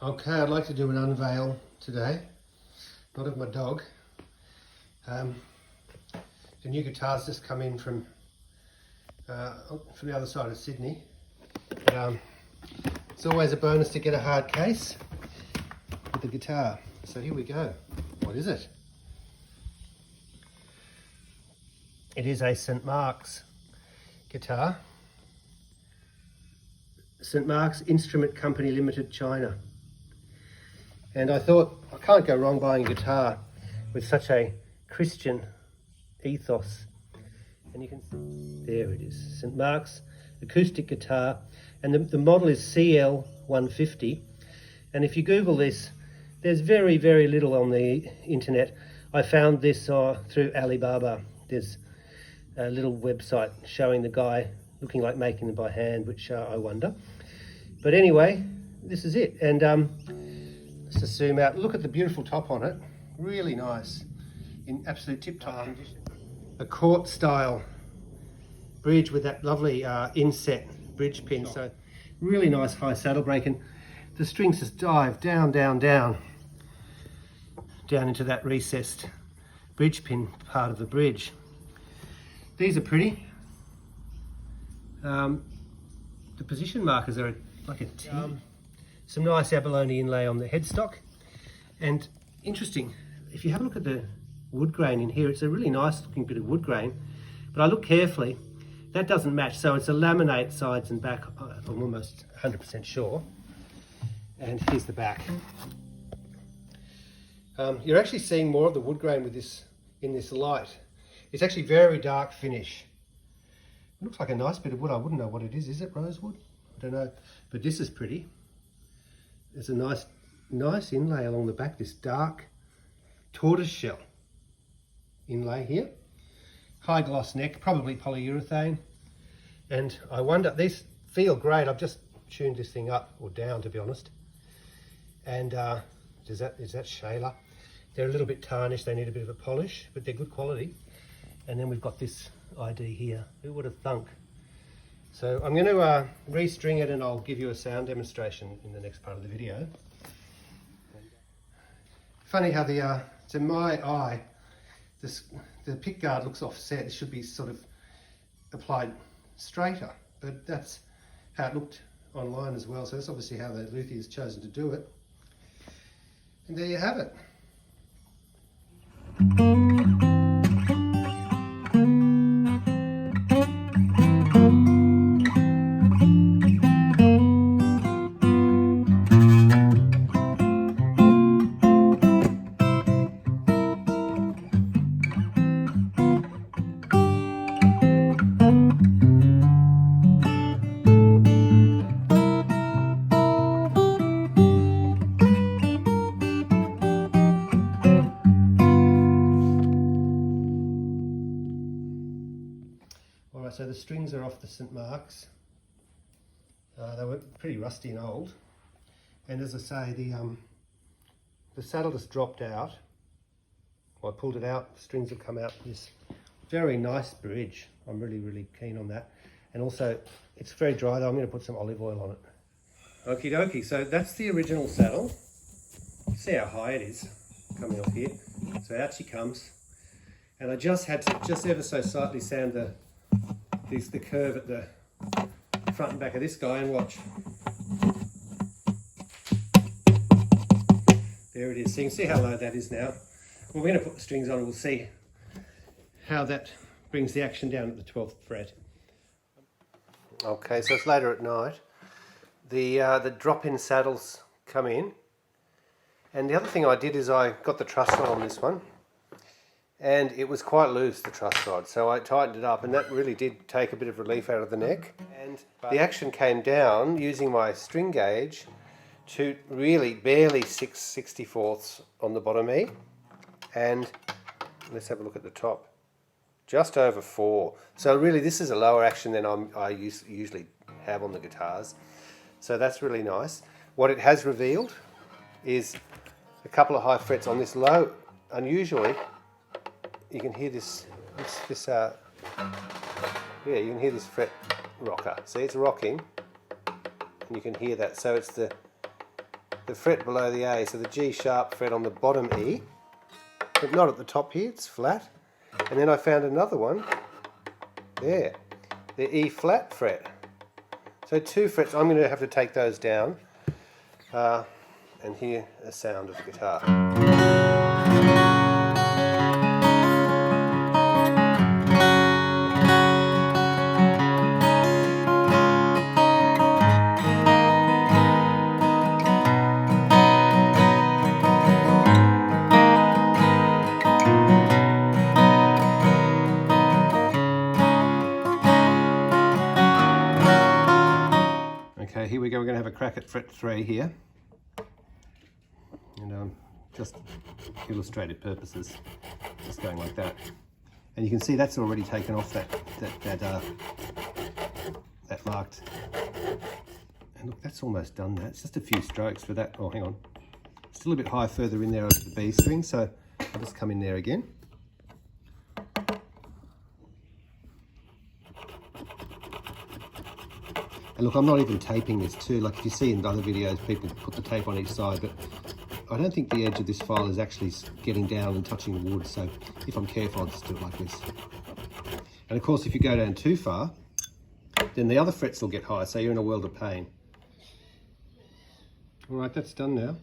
Okay, I'd like to do an unveil today, not of my dog. The new guitar's just come in from the other side of Sydney. It's always a bonus to get a hard case with the guitar. So here we go. What is it? It is a St. Mark's guitar. St. Mark's Instrument Company Limited, China. And I thought, I can't go wrong buying a guitar with such a Christian ethos. And you can see, there it is, St. Mark's acoustic guitar. And the model is CL150. And if you Google this, there's very, very little on the internet. I found this through Alibaba. There's a little website showing the guy looking like making them by hand, which I wonder. But anyway, this is it. And let's just zoom out. Look at the beautiful top on it. Really nice, in absolute tip-top condition. A court style bridge with that lovely inset bridge pin. So really nice high saddle break, and the strings just dive down, down, down, down into that recessed bridge pin part of the bridge. These are pretty. The position markers are like a T. Some nice abalone inlay on the headstock, and interesting, if you have a look at the wood grain in here, it's a really nice looking bit of wood grain, but I look carefully, that doesn't match, so it's a laminate sides and back, I'm almost 100% sure. And here's the back. You're actually seeing more of the wood grain with this in this light. It's actually very dark finish. It looks like a nice bit of wood. I wouldn't know what it is. Is it rosewood? I don't know, but this is pretty. There's a nice inlay along the back, this dark tortoise shell inlay here. High gloss neck, probably polyurethane. And I wonder, these feel great. I've just tuned this thing up, or down to be honest. And is that Shayla? They're a little bit tarnished, they need a bit of a polish, but they're good quality. And then we've got this ID here. Who would have thunk? So I'm going to restring it, and I'll give you a sound demonstration in the next part of the video. Funny how to my eye, the pick guard looks offset. It should be sort of applied straighter, but that's how it looked online as well. So that's obviously how the luthier has chosen to do it. And there you have it. Alright, so the strings are off the St. Mark's. They were pretty rusty and old. And as I say, the saddle just dropped out. Well, I pulled it out, the strings have come out. This very nice bridge. I'm really, really keen on that. And also, it's very dry though. I'm going to put some olive oil on it. Okie dokie, so that's the original saddle. See how high it is coming off here. So out she comes. And I just had to ever so slightly sand the curve at the front and back of this guy, and watch. There it is. So you can see how low that is now. Well, we're going to put the strings on and we'll see how that brings the action down at the 12th fret. Okay, so it's later at night. The drop-in saddles come in. And the other thing I did is I got the truss rod on this one. And it was quite loose, the truss rod, so I tightened it up, and that really did take a bit of relief out of the neck. And the action came down using my string gauge to really barely 6/64 on the bottom E. And let's have a look at the top. Just over 4. So really this is a lower action than I usually have on the guitars. So that's really nice. What it has revealed is a couple of high frets on this low. Unusually, you can hear this yeah, you can hear this fret rocker. See, it's rocking, and you can hear that. So it's the the fret below the A, so the G sharp fret on the bottom E, but not at the top here, it's flat. And then I found another one, there, the E flat fret. So 2 frets, I'm going to have to take those down and hear a sound of the guitar. Okay, here we go. We're going to have a crack at fret 3 here, and just illustrative purposes, just going like that. And you can see that's already taken off that marked. And look, that's almost done. That it's just a few strokes for that. Oh, hang on, still a bit high further in there over the B string, so I'll just come in there again. And look, I'm not even taping this too. Like if you see in other videos, people put the tape on each side, but I don't think the edge of this file is actually getting down and touching the wood. So if I'm careful, I'll just do it like this. And of course, if you go down too far, then the other frets will get high. So you're in a world of pain. All right, that's done now.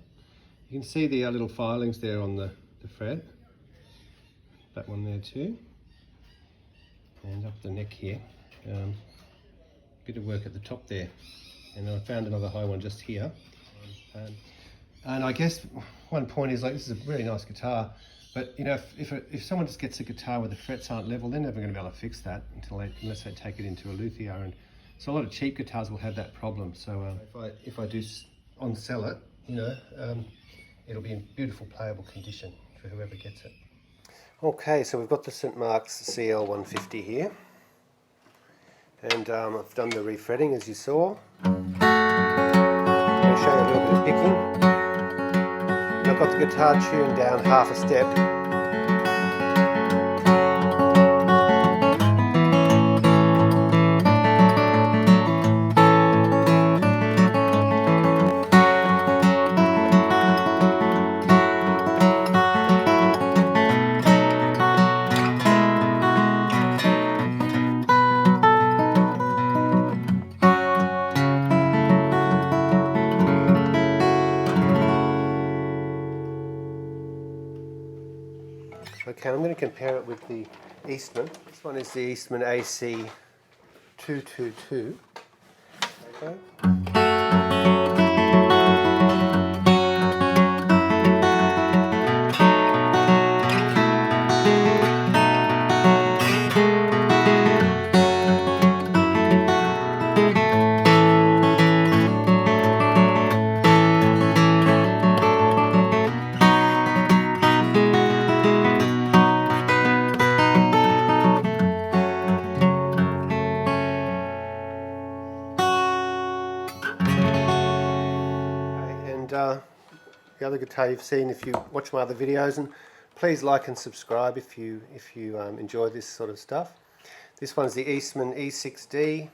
You can see the little filings there on the fret. That one there too. And up the neck here. Bit of work at the top there, and I found another high one just here. And I guess one point is, like, this is a really nice guitar, but you know, if someone just gets a guitar where the frets aren't level, they're never going to be able to fix that unless they take it into a luthier. And so a lot of cheap guitars will have that problem. So if I do on sell it, you know, it'll be in beautiful playable condition for whoever gets it. Okay, so we've got the St. Mark's CL150 here. And I've done the refretting, as you saw. I'm going to show you a little bit of picking. And I've got the guitar tuned down half a step. Okay, I'm going to compare it with the Eastman. This one is the Eastman AC222. Okay. The other guitar you've seen if you watch my other videos, and please like and subscribe if you enjoy this sort of stuff. This one's the Eastman E6D.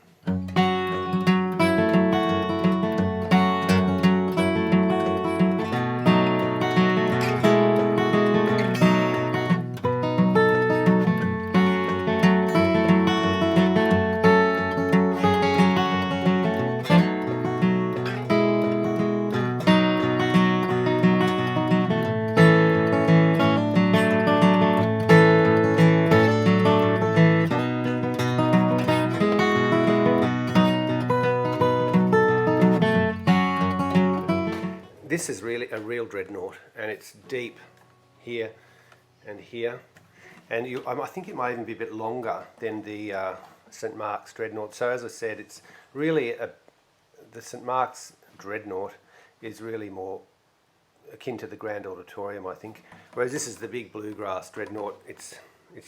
This is really a real dreadnought, and it's deep here and here, and I think it might even be a bit longer than the St. Mark's dreadnought. So as I said, it's really the St. Mark's dreadnought is really more akin to the Grand Auditorium, I think, whereas this is the big bluegrass dreadnought. It's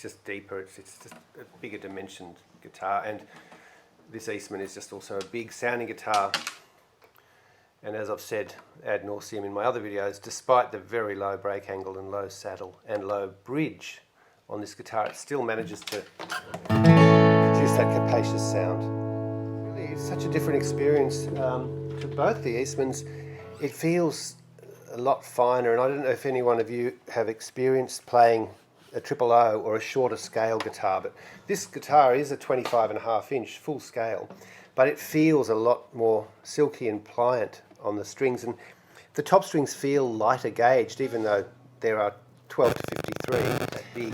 just deeper, it's just a bigger dimensioned guitar, and this Eastman is just also a big sounding guitar. And as I've said ad nauseum in my other videos, despite the very low break angle and low saddle and low bridge on this guitar, it still manages to produce that capacious sound. Really, it's such a different experience to both the Eastmans. it feels a lot finer, and I don't know if any one of you have experienced playing a triple O or a shorter scale guitar, but this guitar is a 25.5 inch full scale, but it feels a lot more silky and pliant on the strings, and the top strings feel lighter gauged, even though there are 12 to 53 big.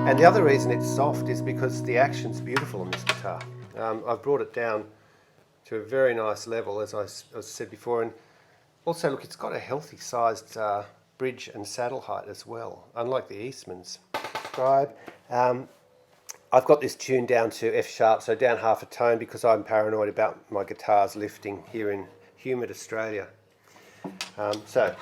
And the other reason it's soft is because the action's beautiful on this guitar. I've brought it down to a very nice level, as I said before, and also look, it's got a healthy sized bridge and saddle height as well, unlike the Eastmans. Subscribe. I've got this tuned down to F sharp, so down half a tone, because I'm paranoid about my guitars lifting here in humid Australia. But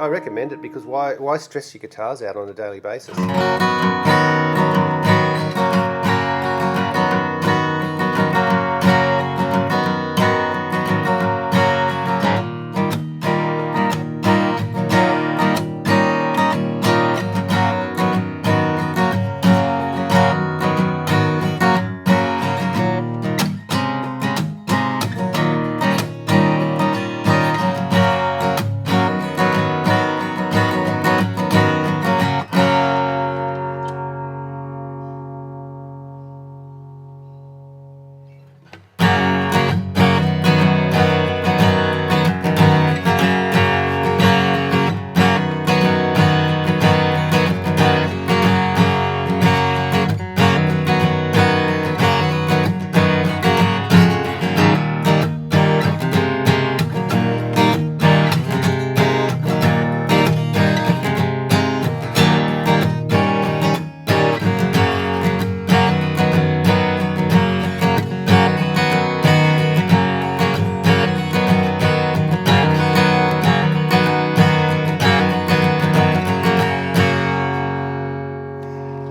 I recommend it, because why stress your guitars out on a daily basis?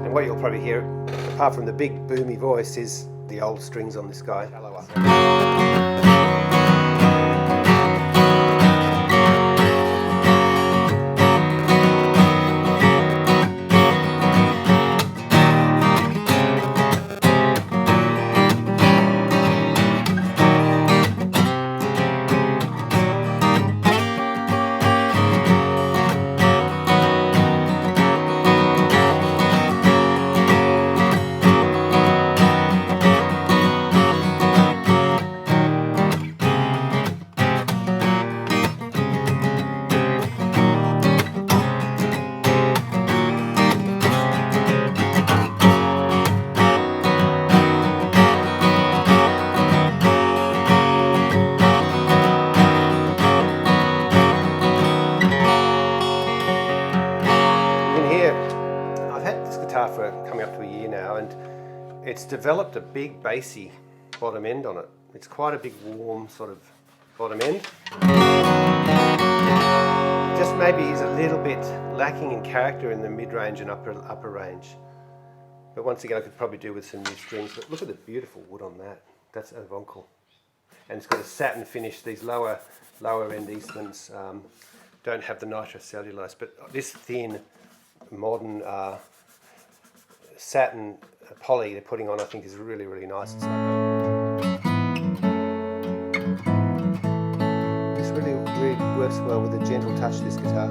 And what you'll probably hear, apart from the big boomy voice, is the old strings on this guy. For coming up to a year now, and it's developed a big bassy bottom end on it. It's quite a big warm sort of bottom end. Just maybe is a little bit lacking in character in the mid-range and upper range. But once again, I could probably do with some new strings. But look at the beautiful wood on that. That's Ovonkel. And it's got a satin finish. These lower end Eastmans don't have the nitrocellulose, but this thin modern satin poly they're putting on, I think, is really, really nice. This really works well with a gentle touch, this guitar.